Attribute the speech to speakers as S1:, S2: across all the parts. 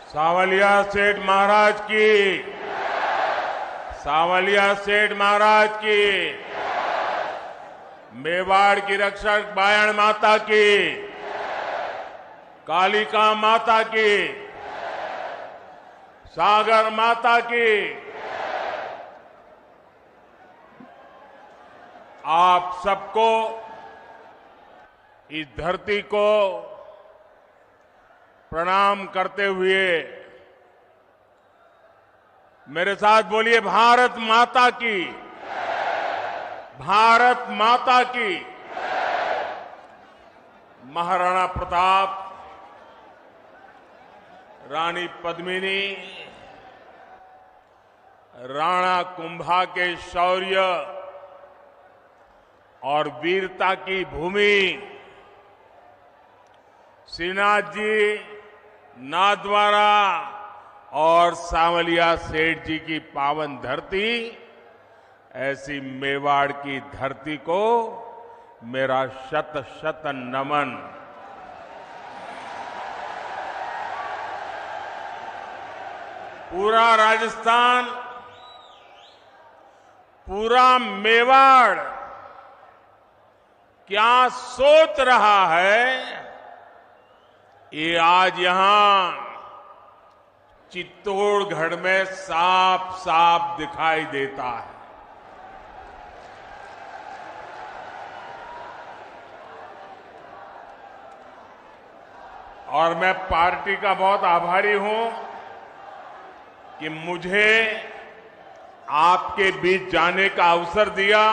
S1: सावलिया सेठ महाराज की, सावलिया सेठ महाराज की, मेवाड़ की रक्षक बायण माता की, कालिका माता की, सागर माता की। आप सबको, इस धरती को प्रणाम करते हुए मेरे साथ बोलिए, भारत माता की, भारत माता की। महाराणा प्रताप, रानी पद्मिनी, राणा कुंभा के शौर्य और वीरता की भूमि, श्रीनाथ जी, नाथद्वारा और सांवलिया सेठ जी की पावन धरती, ऐसी मेवाड़ की धरती को मेरा शत शत नमन। पूरा राजस्थान, पूरा मेवाड़ क्या सोच रहा है, ये आज यहां चित्तौड़गढ़ में साफ साफ दिखाई देता है। और मैं पार्टी का बहुत आभारी हूं कि मुझे आपके बीच जाने का अवसर दिया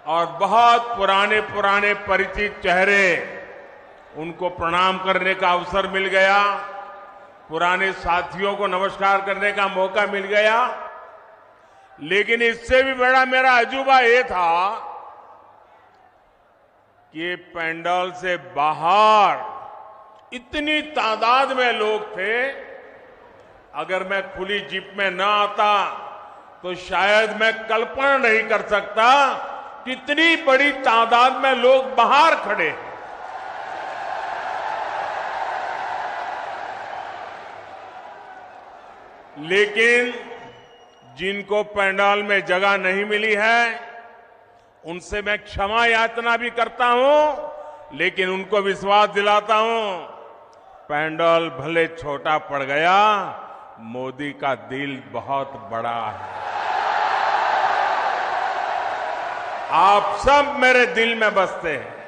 S1: और बहुत पुराने पुराने परिचित चेहरे, उनको प्रणाम करने का अवसर मिल गया, पुराने साथियों को नमस्कार करने का मौका मिल गया। लेकिन इससे भी बड़ा मेरा अजूबा ये था कि पंडाल से बाहर इतनी तादाद में लोग थे। अगर मैं खुली जीप में न आता तो शायद मैं कल्पना नहीं कर सकता कितनी बड़ी तादाद में लोग बाहर खड़े हैं। लेकिन जिनको पंडाल में जगह नहीं मिली है, उनसे मैं क्षमा याचना भी करता हूं, लेकिन उनको विश्वास दिलाता हूं, पंडाल भले छोटा पड़ गया, मोदी का दिल बहुत बड़ा है। आप सब मेरे दिल में बसते हैं।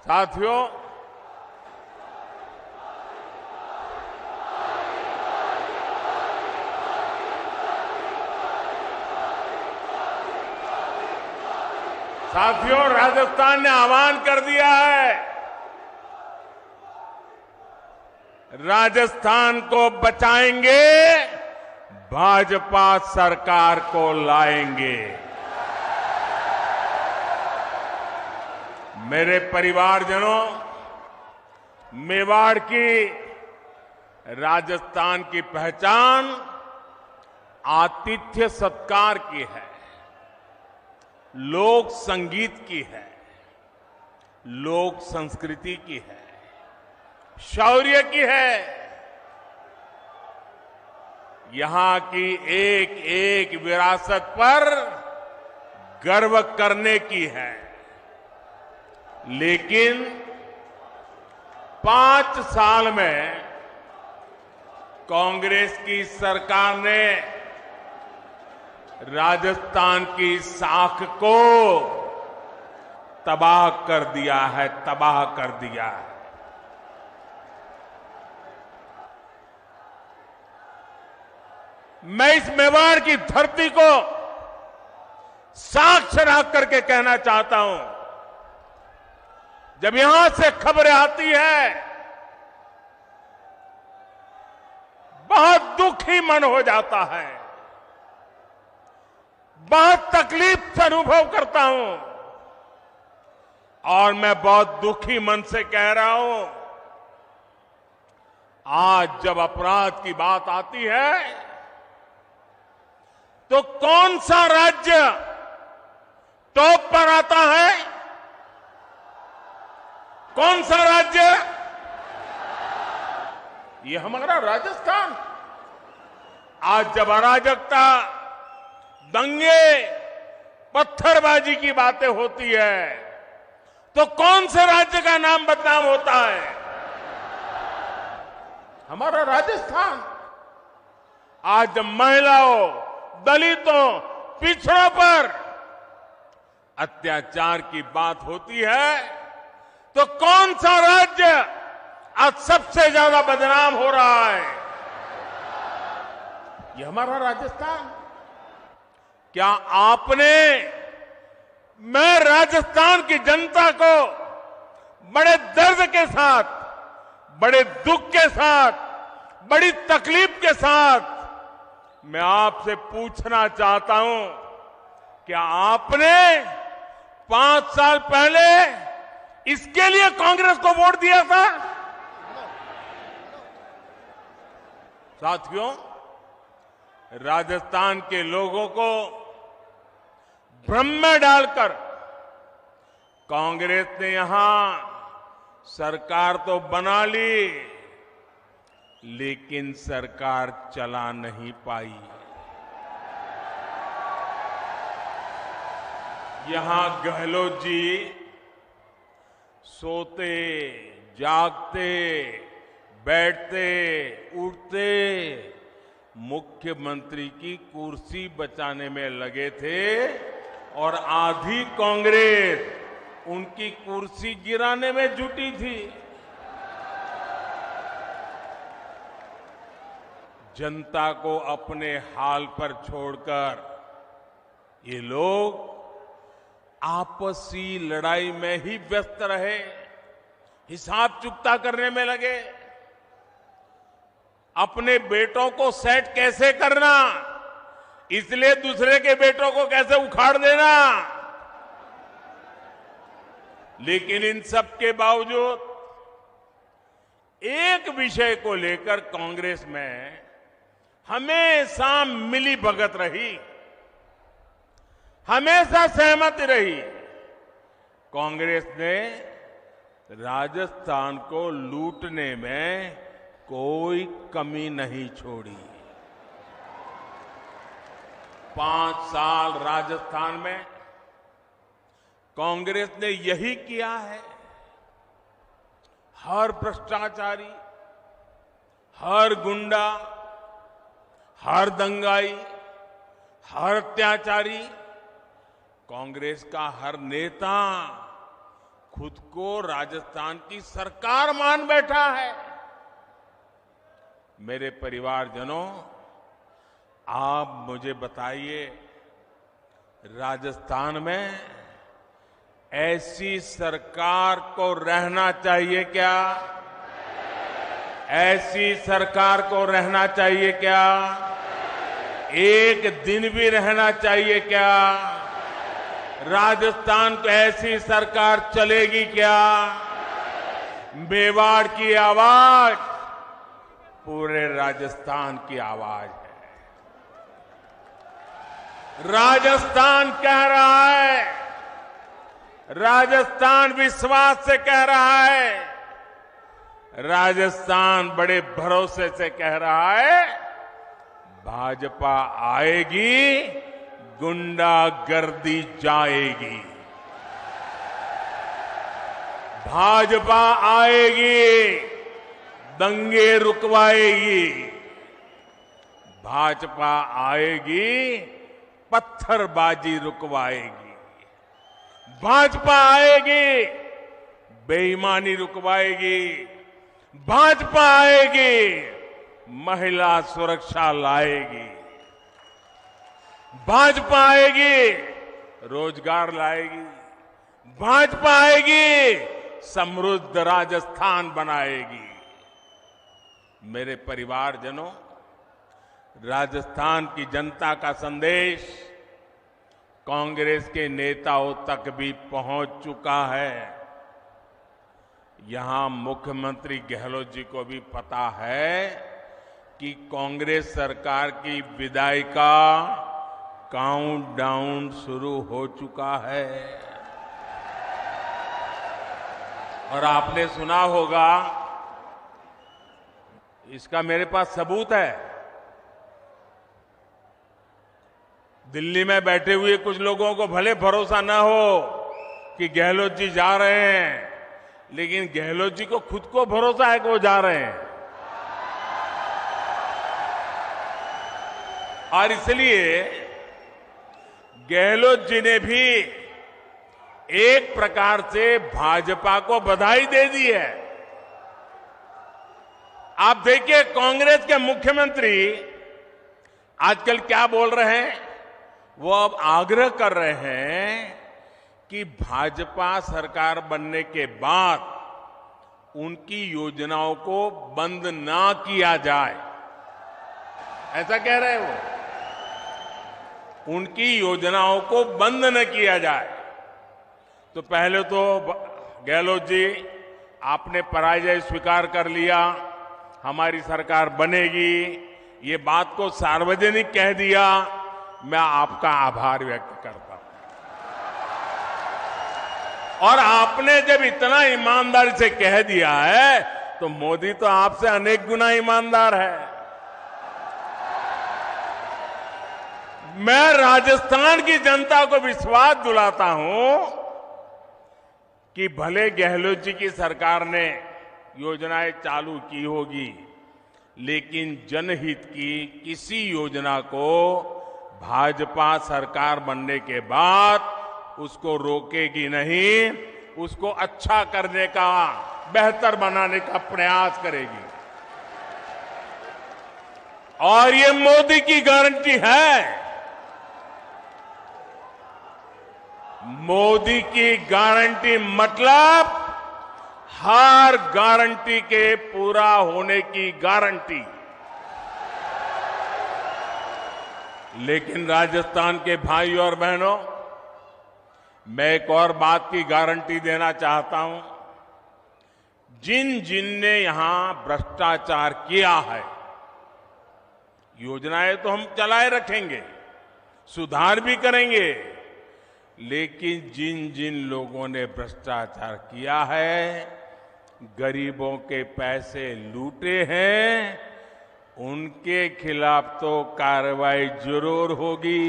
S1: साथियों, राजस्थान ने आह्वान कर दिया है, राजस्थान को बचाएंगे, भाजपा सरकार को लाएंगे। मेरे परिवारजनों, मेवाड़ की, राजस्थान की पहचान आतिथ्य सत्कार की है, लोक संगीत की है, लोक संस्कृति की है, शौर्य की है। यहां की एक एक विरासत पर गर्व करने की है। लेकिन 5 साल में कांग्रेस की सरकार ने राजस्थान की साख को तबाह कर दिया है, तबाह कर दिया है। मैं इस मेवाड़ की धरती को साक्ष्य रख करके कहना चाहता हूं, जब यहां से खबरें आती है, बहुत दुखी मन हो जाता है, बहुत तकलीफ से अनुभव करता हूं। और मैं बहुत दुखी मन से कह रहा हूं, आज जब अपराध की बात आती है, तो कौन सा राज्य टॉप पर आता है? कौन सा राज्य ये हमारा राजस्थान। आज जब अराजकता, दंगे, पत्थरबाजी की बातें होती है तो कौन से राज्य का नाम बदनाम होता है? हमारा राजस्थान। आज जब महिलाओं, दलितों, पिछड़ों पर अत्याचार की बात होती है तो कौन सा राज्य आज सबसे ज्यादा बदनाम हो रहा है? ये हमारा राजस्थान। क्या आपने, मैं राजस्थान की जनता को बड़े दर्द के साथ, बड़े दुख के साथ, बड़ी तकलीफ के साथ मैं आपसे पूछना चाहता हूं, क्या आपने 5 साल पहले इसके लिए कांग्रेस को वोट दिया था? साथियों, राजस्थान के लोगों को भ्रम में डालकर कांग्रेस ने यहां सरकार तो बना ली, लेकिन सरकार चला नहीं पाई। यहां गहलोत जी सोते, जागते, बैठते, उठते मुख्यमंत्री की कुर्सी बचाने में लगे थे और आधी कांग्रेस उनकी कुर्सी गिराने में जुटी थी। जनता को अपने हाल पर छोड़कर ये लोग आपसी लड़ाई में ही व्यस्त रहे, हिसाब चुकता करने में लगे। अपने बेटों को सेट कैसे करना, इसलिए दूसरे के बेटों को कैसे उखाड़ देना। लेकिन इन सब के बावजूद एक विषय को लेकर कांग्रेस में हमेशा मिली भगत रही, हमेशा सहमति रही। कांग्रेस ने राजस्थान को लूटने में कोई कमी नहीं छोड़ी। 5 साल राजस्थान में कांग्रेस ने यही किया है। हर भ्रष्टाचारी, हर गुंडा, हर दंगाई, हर अत्याचारी, कांग्रेस का हर नेता खुद को राजस्थान की सरकार मान बैठा है। मेरे परिवारजनों, आप मुझे बताइए, राजस्थान में ऐसी सरकार को रहना चाहिए क्या? ऐसी सरकार को रहना चाहिए क्या? एक दिन भी रहना चाहिए क्या? राजस्थान को ऐसी सरकार चलेगी क्या? मेवाड़ की आवाज पूरे राजस्थान की आवाज है। राजस्थान कह रहा है, राजस्थान विश्वास से कह रहा है, राजस्थान बड़े भरोसे से कह रहा है, भाजपा आएगी, गुंडागर्दी जाएगी। भाजपा आएगी, दंगे रुकवाएगी। भाजपा आएगी, पत्थरबाजी रुकवाएगी। भाजपा आएगी, बेईमानी रुकवाएगी। भाजपा आएगी, महिला सुरक्षा लाएगी। भाजपा आएगी, रोजगार लाएगी। भाजपा आएगी, समृद्ध राजस्थान बनाएगी। मेरे परिवारजनों, राजस्थान की जनता का संदेश कांग्रेस के नेताओं तक भी पहुंच चुका है। यहां मुख्यमंत्री गहलोत जी को भी पता है कि कांग्रेस सरकार की विदाई का काउंटडाउन शुरू हो चुका है। और आपने सुना होगा, इसका मेरे पास सबूत है। दिल्ली में बैठे हुए कुछ लोगों को भले भरोसा ना हो कि गहलोत जी जा रहे हैं, लेकिन गहलोत जी को खुद को भरोसा है कि वो जा रहे हैं। और इसलिए गहलोत जी ने भी एक प्रकार से भाजपा को बधाई दे दी है। आप देखिए कांग्रेस के मुख्यमंत्री आजकल क्या बोल रहे हैं। वो अब आग्रह कर रहे हैं कि भाजपा सरकार बनने के बाद उनकी योजनाओं को बंद ना किया जाए, ऐसा कह रहे हैं वो। उनकी योजनाओं को बंद न किया जाए। तो पहले तो गहलोत जी आपने पराजय स्वीकार कर लिया, हमारी सरकार बनेगी, ये बात को सार्वजनिक कह दिया। मैं आपका आभार व्यक्त करता हूं। और आपने जब इतना ईमानदारी से कह दिया है तो मोदी तो आपसे अनेक गुना ईमानदार है। मैं राजस्थान की जनता को विश्वास दिलाता हूं कि भले गहलोत जी की सरकार ने योजनाएं चालू की होगी, लेकिन जनहित की किसी योजना को भाजपा सरकार बनने के बाद उसको रोकेगी नहीं, उसको अच्छा करने का, बेहतर बनाने का प्रयास करेगी। और ये मोदी की गारंटी है। मोदी की गारंटी मतलब हर गारंटी के पूरा होने की गारंटी। लेकिन राजस्थान के भाई और बहनों, मैं एक और बात की गारंटी देना चाहता हूं। जिन जिन ने यहां भ्रष्टाचार किया है, योजनाएं तो हम चलाए रखेंगे, सुधार भी करेंगे, लेकिन जिन जिन लोगों ने भ्रष्टाचार किया है, गरीबों के पैसे लूटे हैं, उनके खिलाफ तो कार्रवाई जरूर होगी।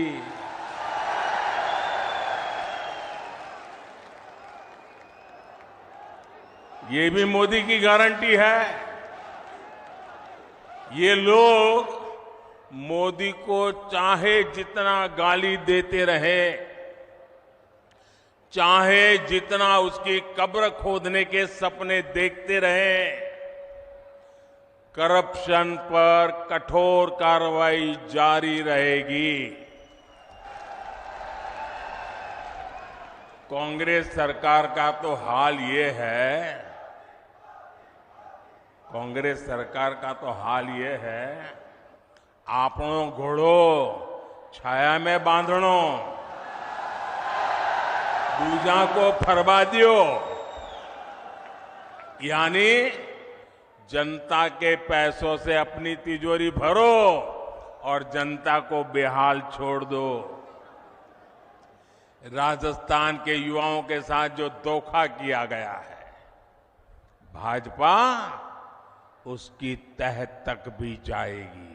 S1: ये भी मोदी की गारंटी है। ये लोग मोदी को चाहे जितना गाली देते रहे, चाहे जितना उसकी कब्र खोदने के सपने देखते रहे, करप्शन पर कठोर कार्रवाई जारी रहेगी। कांग्रेस सरकार का तो हाल ये है, कांग्रेस सरकार का तो हाल ये है, आपनो घोड़ो छाया में बांधणो, दूजा को फरवा दियो। यानी जनता के पैसों से अपनी तिजोरी भरो और जनता को बेहाल छोड़ दो। राजस्थान के युवाओं के साथ जो धोखा किया गया है, भाजपा उसकी तह तक भी जाएगी।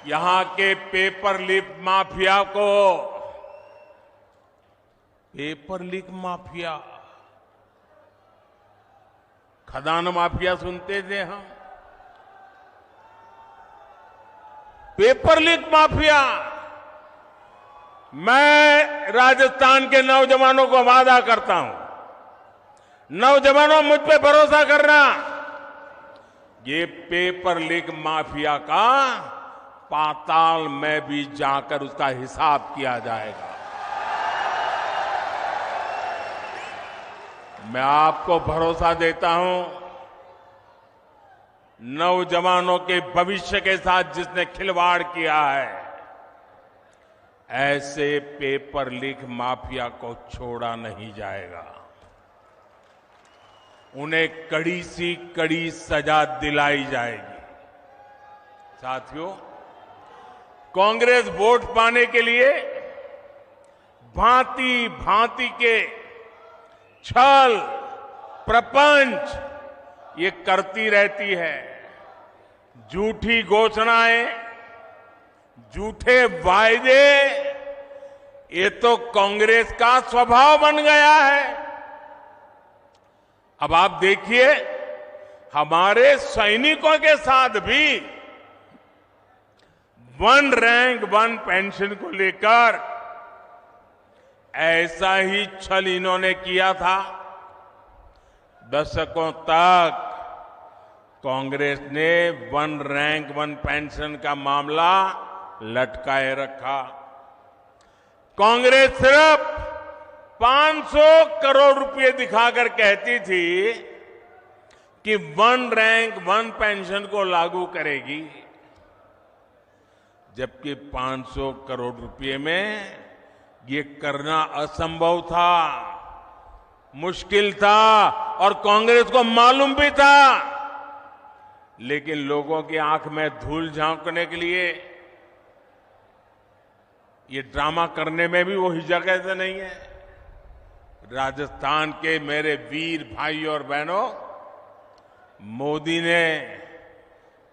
S1: यहां के पेपर लीक माफिया को, पेपर लीक माफिया, खदान माफिया सुनते थे हम, पेपर लीक माफिया। मैं राजस्थान के नौजवानों को वादा करता हूं, नौजवानों मुझ पे भरोसा करना, ये पेपर लीक माफिया का पाताल में भी जाकर उसका हिसाब किया जाएगा। मैं आपको भरोसा देता हूं, नौजवानों के भविष्य के साथ जिसने खिलवाड़ किया है, ऐसे पेपर लीक माफिया को छोड़ा नहीं जाएगा। उन्हें कड़ी सी कड़ी सजा दिलाई जाएगी। साथियों, कांग्रेस वोट पाने के लिए भांति भांति के छल, प्रपंच ये करती रहती है। झूठी घोषणाएं, झूठे वायदे, ये तो कांग्रेस का स्वभाव बन गया है। अब आप देखिए, हमारे सैनिकों के साथ भी वन रैंक वन पेंशन को लेकर ऐसा ही छल इन्होंने किया था। दशकों तक कांग्रेस ने वन रैंक वन पेंशन का मामला लटकाए रखा। कांग्रेस सिर्फ 500 करोड़ रुपए दिखाकर कहती थी कि वन रैंक वन पेंशन को लागू करेगी, जबकि 500 करोड़ रुपए में ये करना असंभव था, मुश्किल था और कांग्रेस को मालूम भी था। लेकिन लोगों की आंख में धूल झांकने के लिए ये ड्रामा करने में भी वो हिचक से नहीं है। राजस्थान के मेरे वीर भाई और बहनों, मोदी ने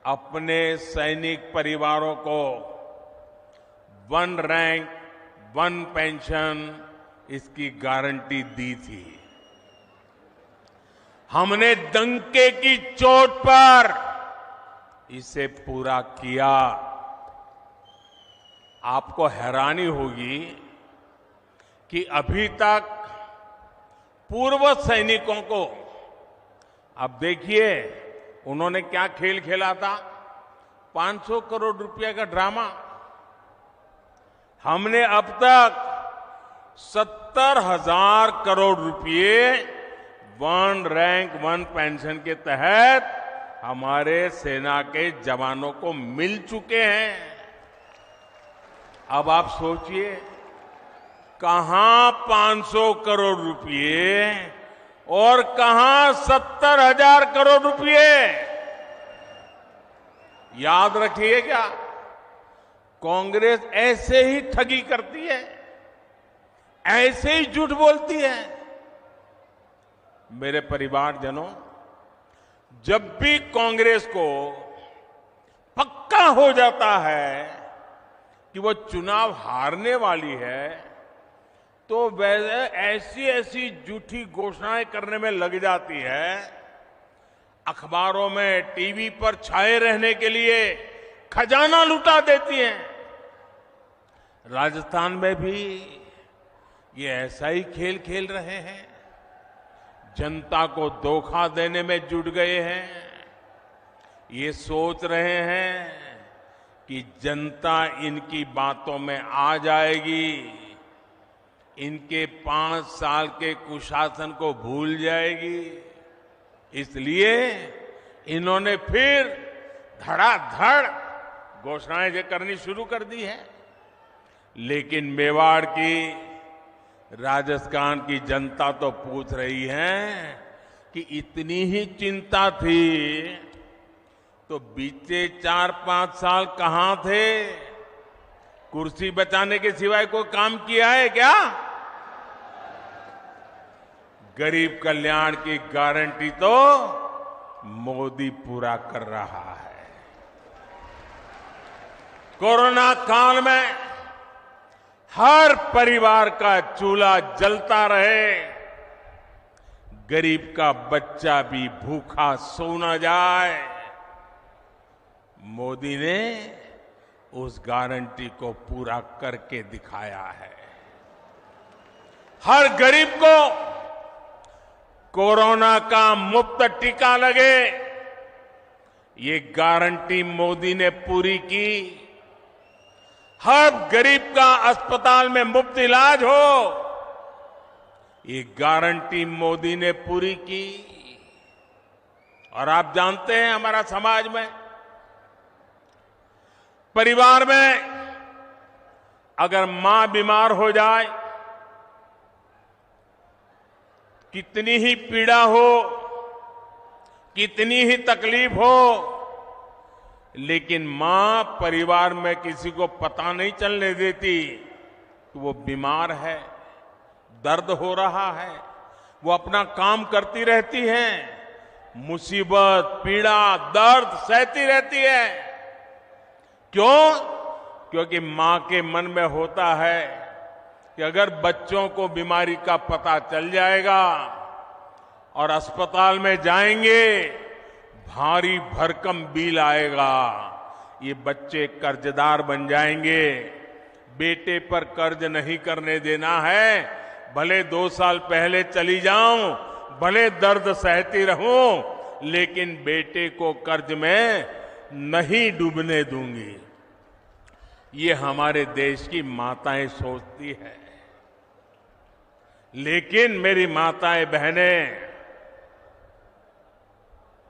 S1: अपने सैनिक परिवारों को वन रैंक वन पेंशन इसकी गारंटी दी थी। हमने डंके की चोट पर इसे पूरा किया। आपको हैरानी होगी कि अभी तक पूर्व सैनिकों को, अब देखिए उन्होंने क्या खेल खेला था, 500 करोड़ रुपए का ड्रामा। हमने अब तक 70,000 करोड़ रुपए वन रैंक वन पेंशन के तहत हमारे सेना के जवानों को मिल चुके हैं। अब आप सोचिए, कहां 500 करोड़ रुपए और कहां 70,000 करोड़ रुपए। याद रखिएगा, कांग्रेस ऐसे ही ठगी करती है, ऐसे ही झूठ बोलती है। मेरे परिवारजनों, जब भी कांग्रेस को पक्का हो जाता है कि वो चुनाव हारने वाली है, तो वैसे ऐसी ऐसी झूठी घोषणाएं करने में लग जाती है। अखबारों में, टीवी पर छाए रहने के लिए खजाना लुटा देती हैं। राजस्थान में भी ये ऐसा ही खेल खेल रहे हैं, जनता को धोखा देने में जुट गए हैं। ये सोच रहे हैं कि जनता इनकी बातों में आ जाएगी, इनके 5 साल के कुशासन को भूल जाएगी। इसलिए इन्होंने फिर धड़ाधड़ घोषणाएं करनी शुरू कर दी है। लेकिन मेवाड़ की, राजस्थान की जनता तो पूछ रही है कि इतनी ही चिंता थी तो बीते 4-5 साल कहां थे? कुर्सी बचाने के सिवाय कोई काम किया है क्या? गरीब कल्याण की गारंटी तो मोदी पूरा कर रहा है। कोरोना काल में हर परिवार का चूल्हा जलता रहे, गरीब का बच्चा भी भूखा सो न जाए, मोदी ने उस गारंटी को पूरा करके दिखाया है। हर गरीब को कोरोना का मुफ्त टीका लगे, ये गारंटी मोदी ने पूरी की। हर गरीब का अस्पताल में मुफ्त इलाज हो, ये गारंटी मोदी ने पूरी की। और आप जानते हैं, हमारा समाज में, परिवार में अगर मां बीमार हो जाए, कितनी ही पीड़ा हो, कितनी ही तकलीफ हो, लेकिन मां परिवार में किसी को पता नहीं चलने देती कि वो बीमार है, दर्द हो रहा है। वो अपना काम करती रहती हैं, मुसीबत, पीड़ा, दर्द सहती रहती है। क्यों? क्योंकि मां के मन में होता है कि अगर बच्चों को बीमारी का पता चल जाएगा और अस्पताल में जाएंगे, भारी भरकम बिल आएगा, ये बच्चे कर्जदार बन जाएंगे। बेटे पर कर्ज नहीं करने देना है। भले 2 साल पहले चली जाऊं, भले दर्द सहती रहूं, लेकिन बेटे को कर्ज में नहीं डूबने दूंगी। ये हमारे देश की माताएं सोचती है। लेकिन मेरी माताएं बहनें,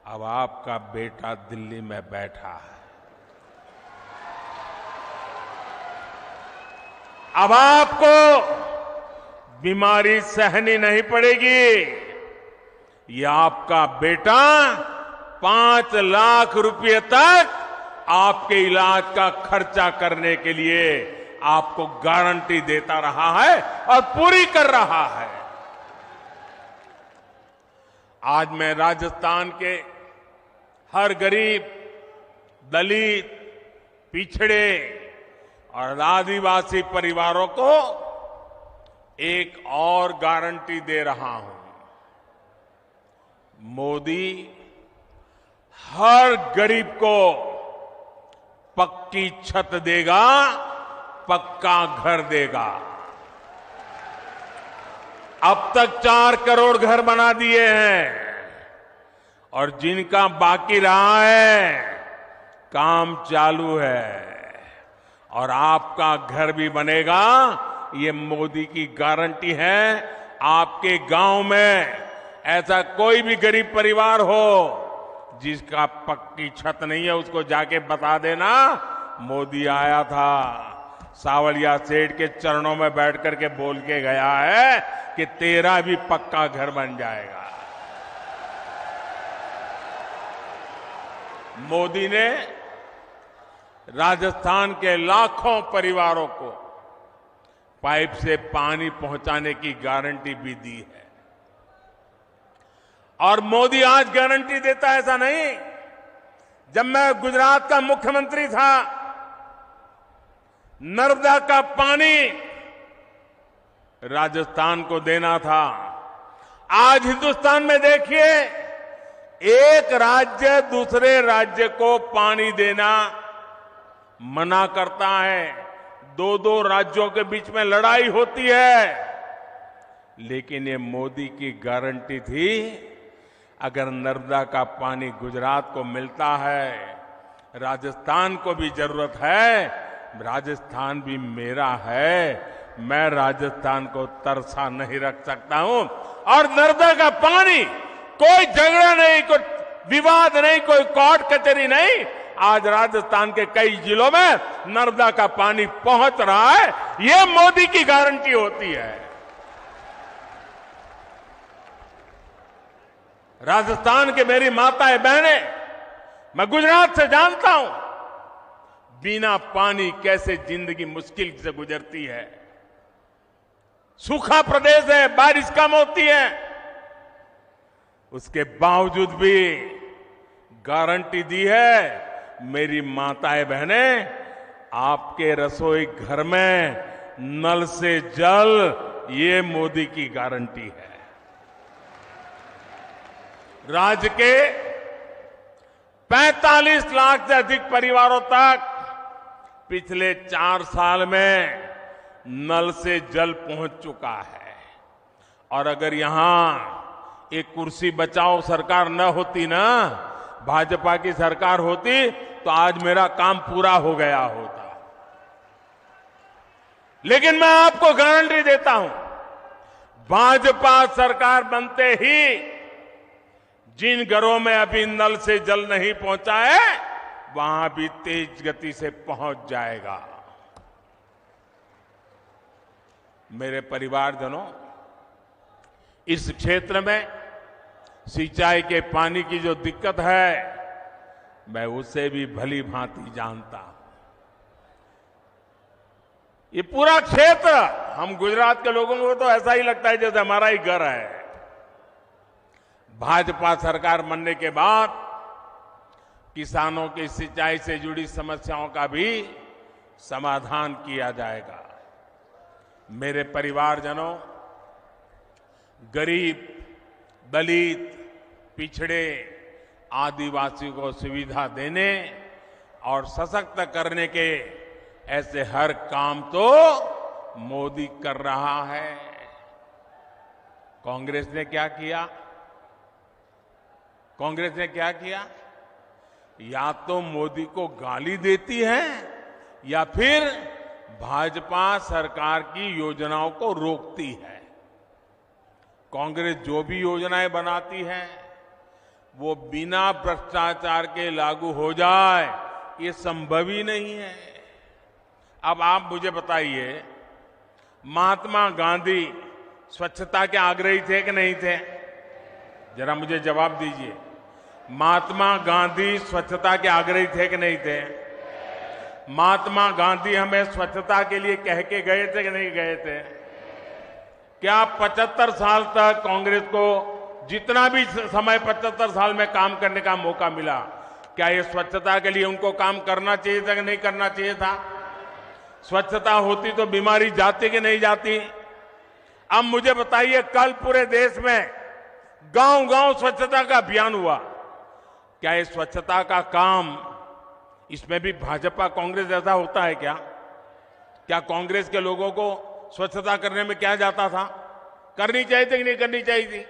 S1: अब आपका बेटा दिल्ली में बैठा है। अब आपको बीमारी सहनी नहीं पड़ेगी। ये आपका बेटा 5 लाख रुपए तक आपके इलाज का खर्चा करने के लिए आपको गारंटी देता रहा है और पूरी कर रहा है। आज मैं राजस्थान के हर गरीब, दलित, पिछड़े और आदिवासी परिवारों को एक और गारंटी दे रहा हूं। मोदी हर गरीब को पक्की छत देगा, पक्का घर देगा। अब तक 4 करोड़ घर बना दिए हैं और जिनका बाकी रहा है, काम चालू है। और आपका घर भी बनेगा, ये मोदी की गारंटी है। आपके गांव में ऐसा कोई भी गरीब परिवार हो जिसका पक्की छत नहीं है, उसको जाके बता देना मोदी आया था, सावलिया सेठ के चरणों में बैठ करके बोल के गया है कि तेरा भी पक्का घर बन जाएगा। मोदी ने राजस्थान के लाखों परिवारों को पाइप से पानी पहुंचाने की गारंटी भी दी है। और मोदी आज गारंटी देता है, ऐसा नहीं। जब मैं गुजरात का मुख्यमंत्री था, नर्मदा का पानी राजस्थान को देना था। आज हिंदुस्तान में देखिए, एक राज्य दूसरे राज्य को पानी देना मना करता है। 2-2 राज्यों के बीच में लड़ाई होती है। लेकिन ये मोदी की गारंटी थी, अगर नर्मदा का पानी गुजरात को मिलता है, राजस्थान को भी जरूरत है, राजस्थान भी मेरा है, मैं राजस्थान को तरसा नहीं रख सकता हूं। और नर्मदा का पानी, कोई झगड़ा नहीं, कोई विवाद नहीं, कोई कोर्ट कचहरी नहीं, आज राजस्थान के कई जिलों में नर्मदा का पानी पहुंच रहा है। यह मोदी की गारंटी होती है। राजस्थान के मेरी माताएं बहनें, मैं गुजरात से जानता हूं बिना पानी कैसे जिंदगी मुश्किल से गुजरती है। सूखा प्रदेश है, बारिश कम होती है, उसके बावजूद भी गारंटी दी है। मेरी माताएं बहनें, आपके रसोई घर में नल से जल, ये मोदी की गारंटी है। राज्य के 45 लाख से अधिक परिवारों तक पिछले 4 साल में नल से जल पहुंच चुका है। और अगर यहां एक कुर्सी बचाओ सरकार न होती ना, भाजपा की सरकार होती, तो आज मेरा काम पूरा हो गया होता। लेकिन मैं आपको गारंटी देता हूं, भाजपा सरकार बनते ही जिन घरों में अभी नल से जल नहीं पहुंचा है, वहां भी तेज गति से पहुंच जाएगा। मेरे परिवारजनों, इस क्षेत्र में सिंचाई के पानी की जो दिक्कत है, मैं उसे भी भली भांति जानता हूं। ये पूरा क्षेत्र, हम गुजरात के लोगों को तो ऐसा ही लगता है जैसे हमारा ही घर है। भाजपा सरकार बनने के बाद किसानों की सिंचाई से जुड़ी समस्याओं का भी समाधान किया जाएगा। मेरे परिवारजनों, गरीब, दलित, पिछड़े, आदिवासी को सुविधा देने और सशक्त करने के ऐसे हर काम तो मोदी कर रहा है। कांग्रेस ने क्या किया? कांग्रेस ने क्या किया? या तो मोदी को गाली देती है या फिर भाजपा सरकार की योजनाओं को रोकती है। कांग्रेस जो भी योजनाएं बनाती है वो बिना भ्रष्टाचार के लागू हो जाए, ये संभव ही नहीं है। अब आप मुझे बताइए, महात्मा गांधी स्वच्छता के आग्रही थे कि नहीं थे? जरा मुझे जवाब दीजिए। महात्मा गांधी स्वच्छता के आग्रही थे कि नहीं थे? महात्मा गांधी हमें स्वच्छता के लिए कह के गए थे कि नहीं गए थे? क्या 75 साल तक कांग्रेस को जितना भी समय 75 साल में काम करने का मौका मिला, क्या ये स्वच्छता के लिए उनको काम करना चाहिए था कि नहीं करना चाहिए था? स्वच्छता होती तो बीमारी जाती कि नहीं जाती? अब मुझे बताइए, कल पूरे देश में गांव-गांव स्वच्छता का अभियान हुआ। क्या ये स्वच्छता का काम, इसमें भी भाजपा कांग्रेस जैसा होता है क्या? क्या कांग्रेस के लोगों को स्वच्छता करने में क्या जाता था? करनी चाहिए थी कि नहीं करनी चाहिए थी?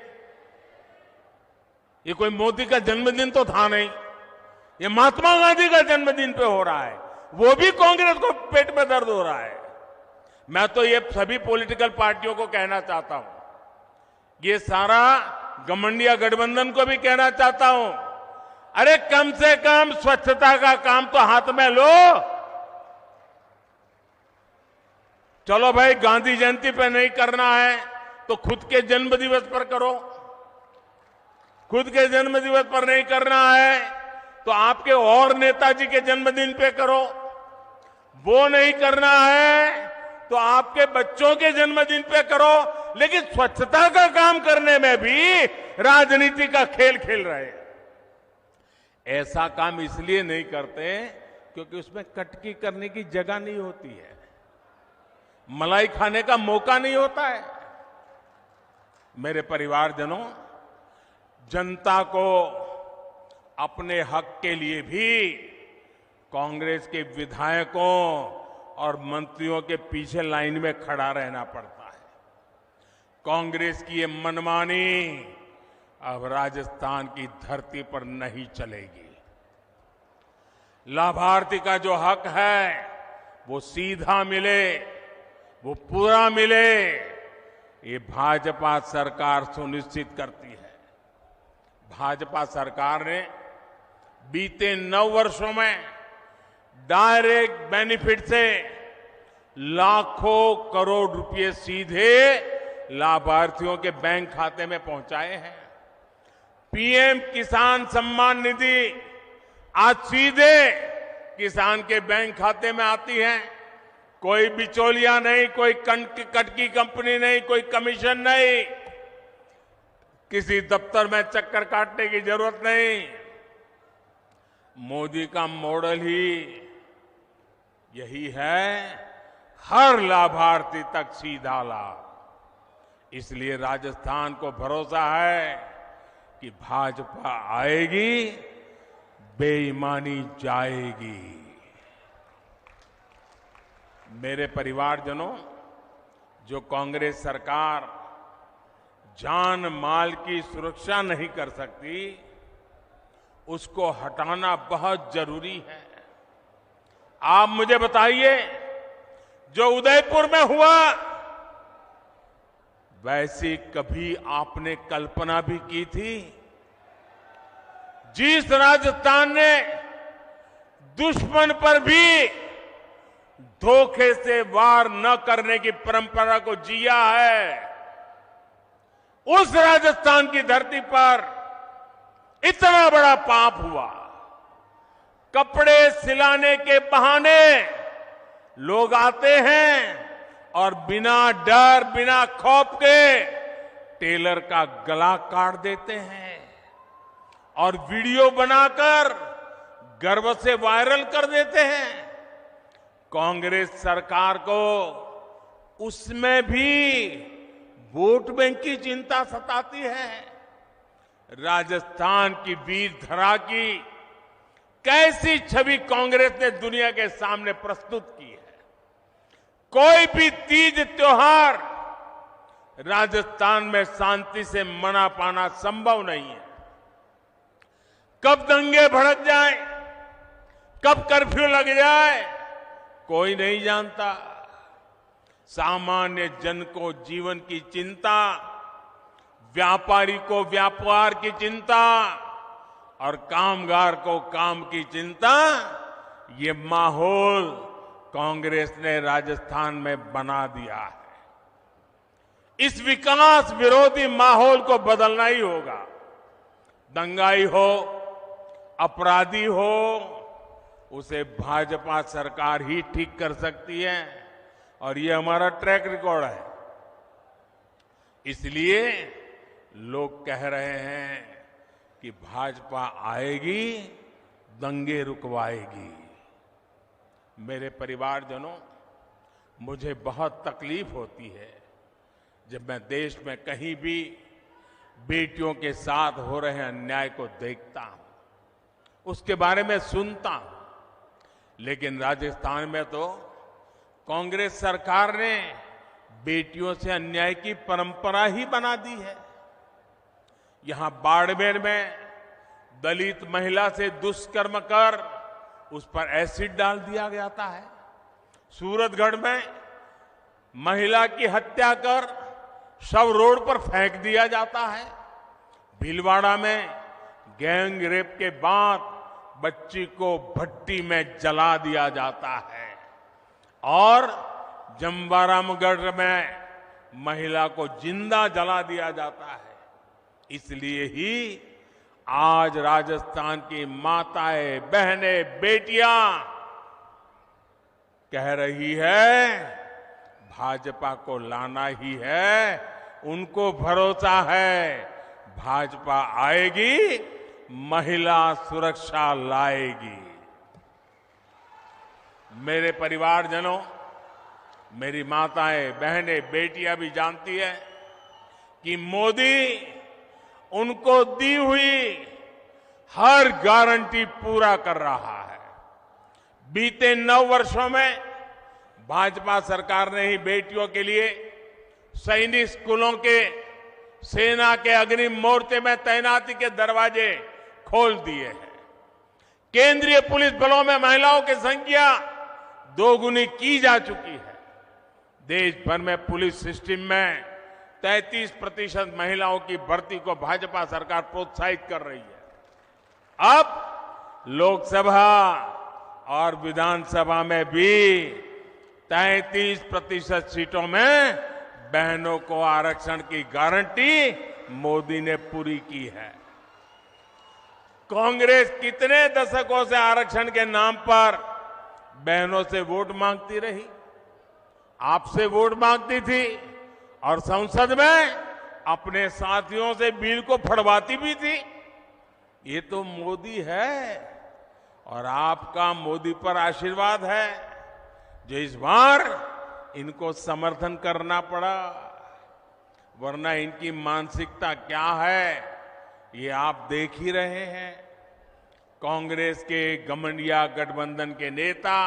S1: ये कोई मोदी का जन्मदिन तो था नहीं, ये महात्मा गांधी का जन्मदिन पे हो रहा है, वो भी कांग्रेस को पेट में दर्द हो रहा है। मैं तो ये सभी पॉलिटिकल पार्टियों को कहना चाहता हूं, ये सारा गठबंधन गठबंधन को भी कहना चाहता हूं, अरे कम से कम स्वच्छता का काम तो हाथ में लो। चलो भाई, गांधी जयंती पे नहीं करना है तो खुद के जन्म दिवस पर करो। खुद के जन्म दिवस पर नहीं करना है तो आपके और नेताजी के जन्मदिन पे करो। वो नहीं करना है तो आपके बच्चों के जन्मदिन पे करो। लेकिन स्वच्छता का काम करने में भी राजनीति का खेल खेल रहे हैं। ऐसा काम इसलिए नहीं करते क्योंकि उसमें कटकी करने की जगह नहीं होती है, मलाई खाने का मौका नहीं होता है। मेरे परिवारजनों, जनता को अपने हक के लिए भी कांग्रेस के विधायकों और मंत्रियों के पीछे लाइन में खड़ा रहना पड़ता है। कांग्रेस की ये मनमानी अब राजस्थान की धरती पर नहीं चलेगी। लाभार्थी का जो हक है वो सीधा मिले, वो पूरा मिले, ये भाजपा सरकार सुनिश्चित करती है। भाजपा सरकार ने बीते 9 वर्षों में डायरेक्ट बेनिफिट से लाखों करोड़ रुपए सीधे लाभार्थियों के बैंक खाते में पहुंचाए हैं। पीएम किसान सम्मान निधि आज सीधे किसान के बैंक खाते में आती है। कोई बिचौलिया नहीं, कोई कटकी कंपनी नहीं, कोई कमीशन नहीं, किसी दफ्तर में चक्कर काटने की जरूरत नहीं। मोदी का मॉडल ही यही है, हर लाभार्थी तक सीधा लाभ। इसलिए राजस्थान को भरोसा है कि भाजपा आएगी, बेईमानी जाएगी। मेरे परिवारजनों, जो कांग्रेस सरकार जान माल की सुरक्षा नहीं कर सकती, उसको हटाना बहुत जरूरी है। आप मुझे बताइए, जो उदयपुर में हुआ वैसी कभी आपने कल्पना भी की थी? जिस राजस्थान ने दुश्मन पर भी धोखे से वार न करने की परंपरा को जिया है, उस राजस्थान की धरती पर इतना बड़ा पाप हुआ। कपड़े सिलाने के बहाने लोग आते हैं और बिना डर, बिना खौफ के टेलर का गला काट देते हैं। और वीडियो बनाकर गर्व से वायरल कर देते हैं। कांग्रेस सरकार को उसमें भी वोट बैंक की चिंता सताती है। राजस्थान की वीर धरा की कैसी छवि कांग्रेस ने दुनिया के सामने प्रस्तुत की है। कोई भी तीज त्योहार राजस्थान में शांति से मना पाना संभव नहीं है। कब दंगे भड़क जाए, कब कर्फ्यू लग जाए, कोई नहीं जानता। सामान्य जन को जीवन की चिंता, व्यापारी को व्यापार की चिंता और कामगार को काम की चिंता, ये माहौल कांग्रेस ने राजस्थान में बना दिया है। इस विकास विरोधी माहौल को बदलना ही होगा। दंगाई हो, अपराधी हो, उसे भाजपा सरकार ही ठीक कर सकती है और ये हमारा ट्रैक रिकॉर्ड है। इसलिए लोग कह रहे हैं कि भाजपा आएगी, दंगे रुकवाएगी। मेरे परिवारजनों, मुझे बहुत तकलीफ होती है जब मैं देश में कहीं भी बेटियों के साथ हो रहे अन्याय को देखता हूं, उसके बारे में सुनता हूं। लेकिन राजस्थान में तो कांग्रेस सरकार ने बेटियों से अन्याय की परंपरा ही बना दी है। यहां बाड़मेर में दलित महिला से दुष्कर्म कर उस पर एसिड डाल दिया जाता है। सूरतगढ़ में महिला की हत्या कर शव रोड पर फेंक दिया जाता है। भीलवाड़ा में गैंग रेप के बाद बच्ची को भट्टी में जला दिया जाता है और जमवारामगढ़ में महिला को जिंदा जला दिया जाता है। इसलिए ही आज राजस्थान की माताएं, बहनें, बेटियां कह रही है भाजपा को लाना ही है। उनको भरोसा है भाजपा आएगी, महिला सुरक्षा लाएगी। मेरे परिवारजनों, मेरी माताएं, बहनें, बेटियां भी जानती है कि मोदी उनको दी हुई हर गारंटी पूरा कर रहा है। बीते 9 वर्षों में भाजपा सरकार ने ही बेटियों के लिए सैनिक स्कूलों के, सेना के अग्रिम मोर्चे में तैनाती के दरवाजे खोल दिए हैं। केंद्रीय पुलिस बलों में महिलाओं की संख्या 2 गुनी की जा चुकी है। देश भर में पुलिस सिस्टम में 33% महिलाओं की भर्ती को भाजपा सरकार प्रोत्साहित कर रही है। अब लोकसभा और विधानसभा में भी 33% सीटों में बहनों को आरक्षण की गारंटी मोदी ने पूरी की है। कांग्रेस कितने दशकों से आरक्षण के नाम पर बहनों से वोट मांगती रही, आपसे वोट मांगती थी और संसद में अपने साथियों से बिल को फड़वाती भी थी। ये तो मोदी है और आपका मोदी पर आशीर्वाद है जो इस बार इनको समर्थन करना पड़ा, वरना इनकी मानसिकता क्या है ये आप देख ही रहे हैं। कांग्रेस के घमंडिया गठबंधन के नेता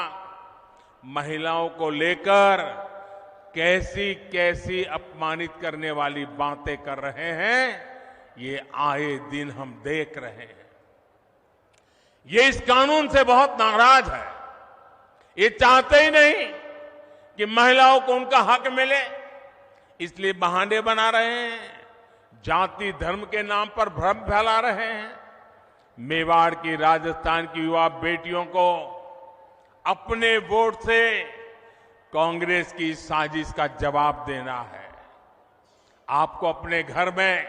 S1: महिलाओं को लेकर कैसी कैसी अपमानित करने वाली बातें कर रहे हैं, ये आए दिन हम देख रहे हैं। ये इस कानून से बहुत नाराज है। ये चाहते ही नहीं कि महिलाओं को उनका हक मिले, इसलिए बहाने बना रहे हैं, जाति धर्म के नाम पर भ्रम फैला रहे हैं। मेवाड़ की, राजस्थान की युवा बेटियों को अपने वोट से कांग्रेस की साजिश का जवाब देना है। आपको अपने घर में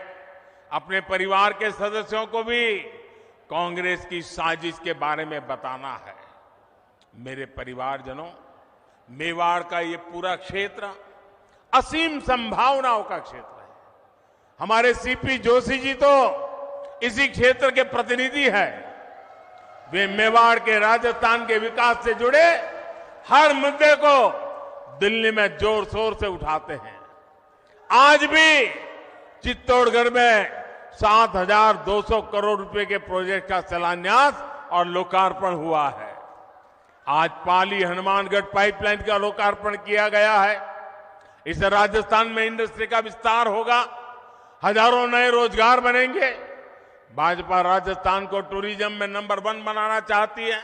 S1: अपने परिवार के सदस्यों को भी कांग्रेस की साजिश के बारे में बताना है। मेरे परिवारजनों, मेवाड़ का ये पूरा क्षेत्र असीम संभावनाओं का क्षेत्र है। हमारे सीपी जोशी जी तो इसी क्षेत्र के प्रतिनिधि हैं। वे मेवाड़ के, राजस्थान के विकास से जुड़े हर मुद्दे को दिल्ली में जोर शोर से उठाते हैं। आज भी चित्तौड़गढ़ में 7,200 करोड़ रुपए के प्रोजेक्ट का शिलान्यास और लोकार्पण हुआ है। आज पाली हनुमानगढ़ पाइपलाइन का लोकार्पण किया गया है। इससे राजस्थान में इंडस्ट्री का विस्तार होगा, हजारों नए रोजगार बनेंगे। भाजपा राजस्थान को टूरिज्म में नंबर 1 बनाना चाहती है।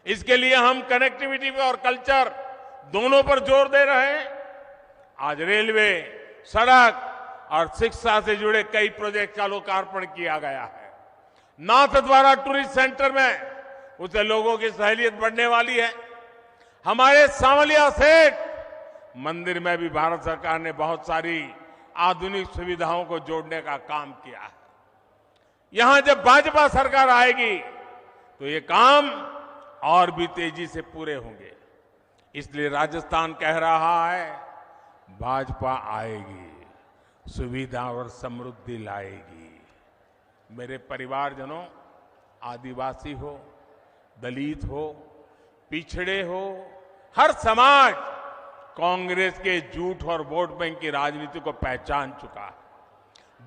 S1: इसके लिए हम कनेक्टिविटी और कल्चर दोनों पर जोर दे रहे हैं। आज रेलवे, सड़क और शिक्षा से जुड़े कई प्रोजेक्ट का लोकार्पण किया गया है। नाथद्वारा टूरिस्ट सेंटर में उससे लोगों की सहूलियत बढ़ने वाली है। हमारे सांवलिया सेठ मंदिर में भी भारत सरकार ने बहुत सारी आधुनिक सुविधाओं को जोड़ने का काम किया है। यहां जब भाजपा सरकार आएगी तो ये काम और भी तेजी से पूरे होंगे। इसलिए राजस्थान कह रहा है, भाजपा आएगी, सुविधा और समृद्धि लाएगी। मेरे परिवारजनों, आदिवासी हो, दलित हो, पिछड़े हो, हर समाज कांग्रेस के झूठ और वोट बैंक की राजनीति को पहचान चुका है।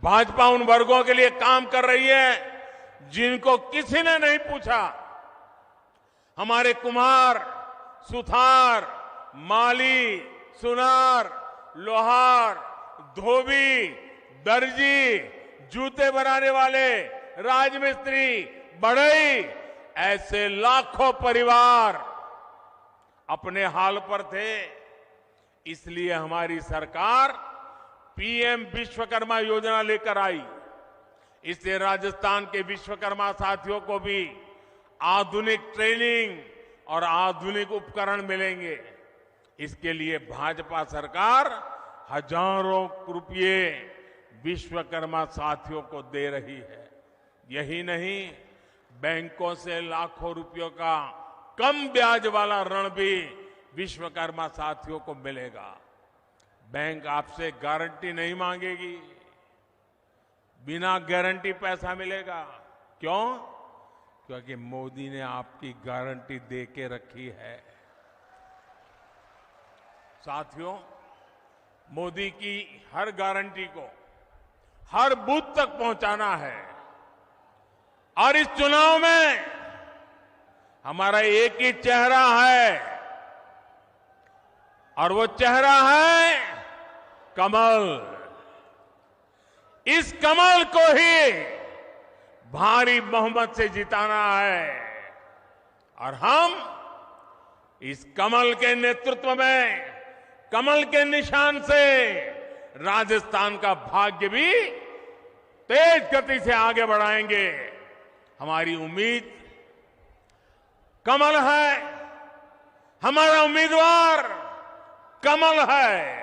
S1: भाजपा उन वर्गों के लिए काम कर रही है जिनको किसी ने नहीं पूछा। हमारे कुम्हार, सुथार, माली, सुनार, लोहार, धोबी, दर्जी, जूते बनाने वाले, राजमिस्त्री, बढ़ई, ऐसे लाखों परिवार अपने हाल पर थे। इसलिए हमारी सरकार पीएम विश्वकर्मा योजना लेकर आई। इससे राजस्थान के विश्वकर्मा साथियों को भी आधुनिक ट्रेनिंग और आधुनिक उपकरण मिलेंगे। इसके लिए भाजपा सरकार हजारों रुपये विश्वकर्मा साथियों को दे रही है। यही नहीं, बैंकों से लाखों रुपयों का कम ब्याज वाला ऋण भी विश्वकर्मा साथियों को मिलेगा। बैंक आपसे गारंटी नहीं मांगेगी, बिना गारंटी पैसा मिलेगा। क्यों? क्योंकि मोदी ने आपकी गारंटी दे के रखी है। साथियों, मोदी की हर गारंटी को हर बूथ तक पहुंचाना है। और इस चुनाव में हमारा एक ही चेहरा है, और वो चेहरा है कमल। इस कमल को ही भारी बहुमत से जिताना है। और हम इस कमल के नेतृत्व में, कमल के निशान से राजस्थान का भाग्य भी तेज गति से आगे बढ़ाएंगे। हमारी उम्मीद कमल है, हमारा उम्मीदवार कमल है।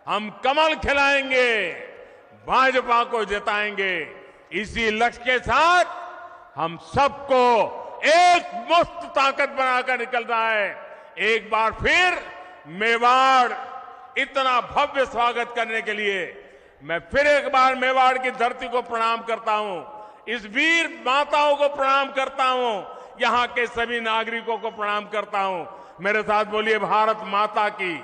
S1: हम कमल खिलाएंगे, भाजपा को जिताएंगे। इसी लक्ष्य के साथ हम सबको एक मस्त ताकत बनाकर निकलना है। एक बार फिर मेवाड़ इतना भव्य स्वागत करने के लिए मैं फिर एक बार मेवाड़ की धरती को प्रणाम करता हूं, इस वीर माताओं को प्रणाम करता हूं, यहां के सभी नागरिकों को प्रणाम करता हूं। मेरे साथ बोलिए, भारत माता की।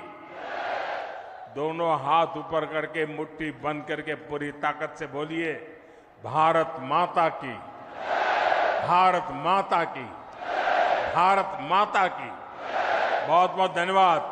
S1: दोनों हाथ ऊपर करके मुट्ठी बंद करके पूरी ताकत से बोलिए, भारत माता की, भारत माता की, भारत माता की। बहुत बहुत धन्यवाद।